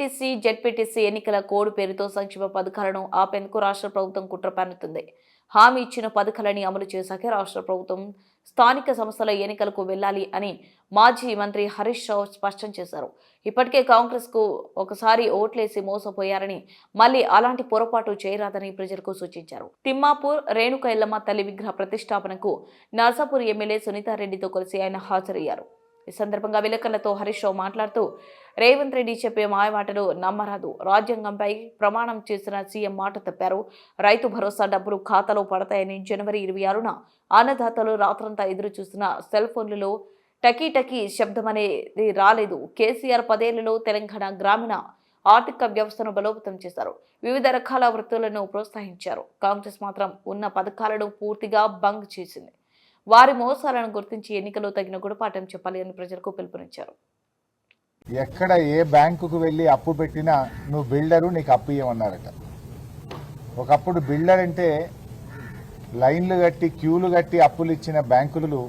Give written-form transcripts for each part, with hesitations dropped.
MPTC, ZPTC ఎన్నికల code పేరుతో సంక్షేమ పథకాలను ఆపేందుకు రాష్ట్ర ప్రభుత్వం కుట్ర పన్నుతుంది. హామీ ఇచ్చిన పథకాలని అమలు చేశాకే రాష్ట్ర ప్రభుత్వం స్థానిక సంస్థల ఎన్నికలకు వెళ్లాలి అని మాజీ మంత్రి హరీష్ రావు స్పష్టం చేశారు. ఇప్పటికే కాంగ్రెస్ కు ఒకసారి ఓట్లేసి మోసపోయారని, మళ్లీ అలాంటి పొరపాటు చేయరాదని ప్రజలకు సూచించారు. తిమ్మాపూర్ రేణుక ఎల్లమ్మ తల్లి విగ్రహ ప్రతిష్టాపనకు నర్సాపూర్ ఎమ్మెల్యే సునీతారెడ్డితో కలిసి ఆయన హాజరయ్యారు. ఈ సందర్భంగా విలేకరులతో హరీష్ రావు మాట్లాడుతూ, రేవంత్ రెడ్డి చెప్పే మాయమాటలు నమ్మరాదు. రాజ్యాంగంపై ప్రమాణం చేసిన సీఎం మాట తప్పారు. రైతు భరోసా డబ్బులు ఖాతాలో పడతాయని జనవరి 26న అన్నదాతలు రాత్రంతా ఎదురు చూసిన సెల్ ఫోన్లలో టకీ టకీ శబ్దం అనేది రాలేదు. కేసీఆర్ 10 ఏళ్లలో తెలంగాణ గ్రామీణ ఆర్థిక వ్యవస్థను బలోపేతం చేశారు. వివిధ రకాల వృత్తులను ప్రోత్సహించారు. కాంగ్రెస్ మాత్రం ఉన్న పథకాలను పూర్తిగా బంద్ చేసింది. వారి మోసాలను గుర్తించి ఎన్నికల్లో తగిన గుణపాఠం చెప్పాలి అని ప్రజలకు పిలుపునిచ్చారు. ఎక్కడ ఏ బ్యాంకుకు వెళ్ళి అప్పు పెట్టినా నువ్వు బిల్డరు, నీకు అప్పు ఇవ్వమన్నారట. ఒకప్పుడు బిల్డర్ అంటే లైన్లు కట్టి క్యూలు కట్టి అప్పులు ఇచ్చిన బ్యాంకులు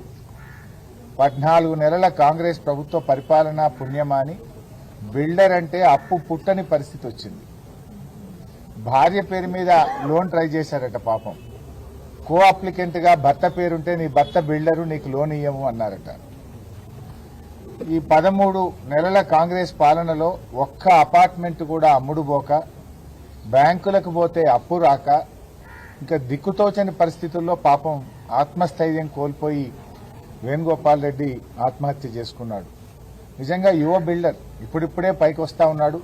14 నెలల కాంగ్రెస్ ప్రభుత్వ పరిపాలన పుణ్యమాని బిల్డర్ అంటే అప్పు పుట్టని పరిస్థితి వచ్చింది. భార్య పేరు మీద లోన్ ట్రై చేశారట. పాపం కో అప్లికెంట్గా భర్త పేరుంటే నీ భర్త బిల్డరు, నీకు లోన్ ఇయ్యము అన్నారట. ఈ 13 నెలల కాంగ్రెస్ పాలనలో ఒక్క అపార్ట్మెంట్ కూడా అమ్ముడుపోక, బ్యాంకులకు పోతే అప్పు రాక, ఇంకా దిక్కుతోచని పరిస్థితుల్లో పాపం ఆత్మస్థైర్యం కోల్పోయి వేణుగోపాల్ రెడ్డి ఆత్మహత్య చేసుకున్నాడు. నిజంగా యువ బిల్డర్, ఇప్పుడిప్పుడే పైకి వస్తా ఉన్నాడు.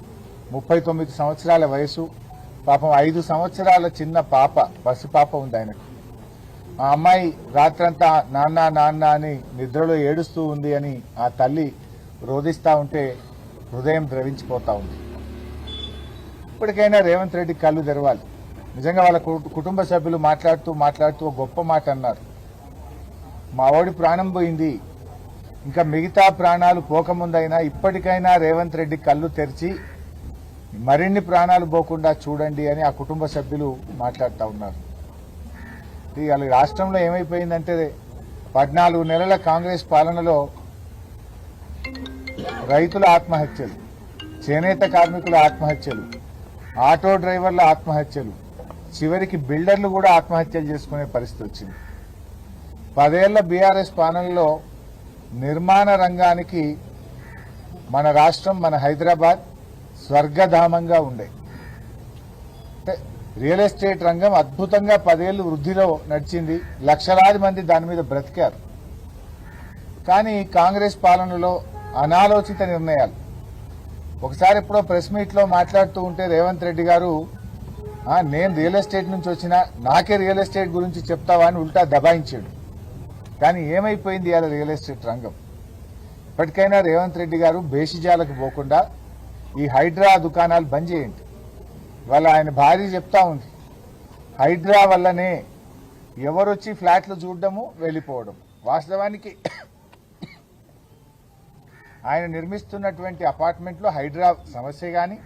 39 సంవత్సరాల వయసు. పాపం 5 సంవత్సరాల చిన్న పాప, పసి పాప ఉంది ఆయనకు. ఆ అమ్మాయి రాత్రంతా నాన్న నాన్న అని నిద్రలో ఏడుస్తూ ఉంది అని ఆ తల్లి రోధిస్తూ ఉంటే హృదయం ద్రవించిపోతా ఉంది. ఇప్పటికైనా రేవంత్ రెడ్డి కళ్ళు తెరవాలి. నిజంగా వాళ్ళ కుటుంబ సభ్యులు మాట్లాడుతూ గొప్ప మాట అన్నారు. మా వాడి ప్రాణం పోయింది, ఇంకా మిగతా ప్రాణాలు పోకముందైనా ఇప్పటికైనా రేవంత్ రెడ్డి కళ్ళు తెరిచి మరిన్ని ప్రాణాలు పోకుండా చూడండి అని ఆ కుటుంబ సభ్యులు మాట్లాడుతూ ఉన్నారు. ఇవాళ రాష్ట్రంలో ఏమైపోయిందంటే 14 నెలల కాంగ్రెస్ పాలనలో రైతుల ఆత్మహత్యలు, చేనేత కార్మికుల ఆత్మహత్యలు, ఆటో డ్రైవర్ల ఆత్మహత్యలు, చివరికి బిల్డర్లు కూడా ఆత్మహత్యలు చేసుకునే పరిస్థితి వచ్చింది. 10 ఏళ్ల బీఆర్ఎస్ పాలనలో నిర్మాణ రంగానికి మన రాష్ట్రం, మన హైదరాబాద్ స్వర్గధామంగా ఉండే. రియల్ ఎస్టేట్ రంగం అద్భుతంగా 10 ఏళ్లు వృద్ధిలో నడిచింది. లక్షలాది మంది దాని మీద బ్రతికారు. కానీ కాంగ్రెస్ పాలనలో అనాలోచిత నిర్ణయాలు. ఒకసారి ఎప్పుడో ప్రెస్ మీట్లో మాట్లాడుతూ ఉంటే రేవంత్ రెడ్డి గారు, నేను రియల్ ఎస్టేట్ నుంచి వచ్చినా నాకే రియల్ ఎస్టేట్ గురించి చెప్తావా అని ఉల్టా దబాయించాడు. కానీ ఏమైపోయింది ఇవాళ రియల్ ఎస్టేట్ రంగం? ఇప్పటికైనా రేవంత్ రెడ్డి గారు బేషిజాలకు పోకుండా ఈ హైడ్రా దుకాణాలు బంద్ చేయండి. వాళ్ళ ఆయన భార్య చెప్తా ఉంది, హైడ్రా వల్లనే ఎవరొచ్చి ఫ్లాట్లు చూడడము వెళ్ళిపోవడం. వాస్తవానికి ఆయన నిర్మిస్తున్నటువంటి అపార్ట్మెంట్లో హైడ్రా సమస్య కానీ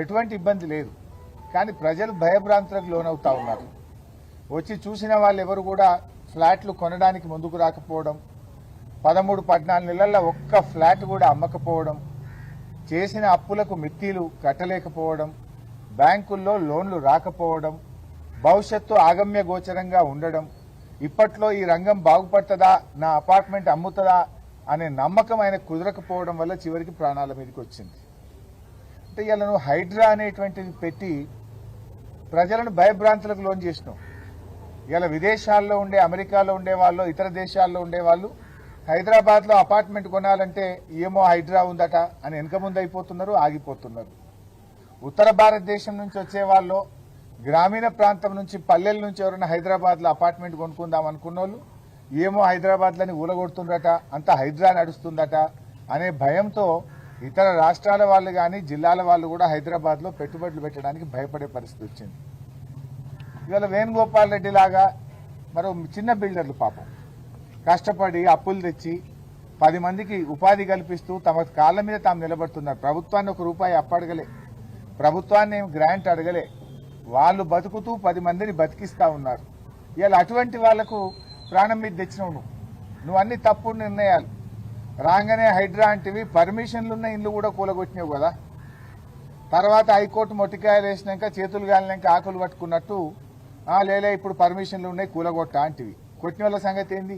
ఎటువంటి ఇబ్బంది లేదు. కానీ ప్రజలు భయభ్రాంతులకు లోనవుతా ఉన్నారు. వచ్చి చూసిన వాళ్ళు ఎవరు కూడా ఫ్లాట్లు కొనడానికి ముందుకు రాకపోవడం, 13-14 నెలల్లో ఒక్క ఫ్లాట్ కూడా అమ్మకపోవడం, చేసిన అప్పులకు మిత్తీలు కట్టలేకపోవడం, బ్యాంకుల్లో లోన్లు రాకపోవడం, భవిష్యత్తు ఆగమ్య గోచరంగా ఉండడం, ఇప్పట్లో ఈ రంగం బాగుపడుతుందా, నా అపార్ట్మెంట్ అమ్ముతుందా అనే నమ్మకం ఆయన కుదరకపోవడం వల్ల చివరికి ప్రాణాల మీదకి వచ్చింది. అంటే ఇలా నువ్వు హైడ్రా అనేటువంటిది పెట్టి ప్రజలను భయభ్రాంతులకు లోన్ చేసినావు. ఇలా విదేశాల్లో ఉండే, అమెరికాలో ఉండే వాళ్ళు, ఇతర దేశాల్లో ఉండే వాళ్ళు హైదరాబాద్లో అపార్ట్మెంట్ కొనాలంటే ఏమో హైడ్రా ఉందట అని వెనక ముందు అయిపోతున్నారు, ఆగిపోతున్నారు. ఉత్తర భారతదేశం నుంచి వచ్చే వాళ్ళు, గ్రామీణ ప్రాంతం నుంచి, పల్లెల నుంచి ఎవరైనా హైదరాబాద్లో అపార్ట్మెంట్ కొనుక్కుందాం అనుకున్న వాళ్ళు ఏమో హైదరాబాద్లని ఊలగొడుతుందట, అంతా హైడ్రా నడుస్తుందట అనే భయంతో ఇతర రాష్ట్రాల వాళ్ళు కానీ జిల్లాల వాళ్ళు కూడా హైదరాబాద్లో పెట్టుబడులు పెట్టడానికి భయపడే పరిస్థితి వచ్చింది. ఇవాళ వేణుగోపాల్ రెడ్డి లాగా మరో చిన్న బిల్డర్లు పాపం కష్టపడి అప్పులు తెచ్చి 10 మందికి ఉపాధి కల్పిస్తూ తమ కాళ్ళ మీద తాము నిలబడుతున్నారు. ప్రభుత్వాన్ని ₹1 అప్పు అడగలే, ప్రభుత్వాన్ని గ్రాంట్ అడగలే, వాళ్ళు బతుకుతూ 10 మందిని బతికిస్తా ఉన్నారు. ఇలా అటువంటి వాళ్లకు ప్రాణం మీద తెచ్చినావు నువ్వు అన్ని తప్పుడు నిర్ణయాలు. రాగానే హైడ్రా అంటివి, పర్మిషన్లున్న ఇల్లు కూడా కూలగొట్టినావు కదా. తర్వాత హైకోర్టు మొట్టికాయలు వేసినాక చేతులు గాలినాక ఆకులు పట్టుకున్నట్టు లేలే ఇప్పుడు పర్మిషన్లు ఉన్నాయి కూలగొట్ట అంటివి కొట్టిన వాళ్ళ సంగతి ఏంది?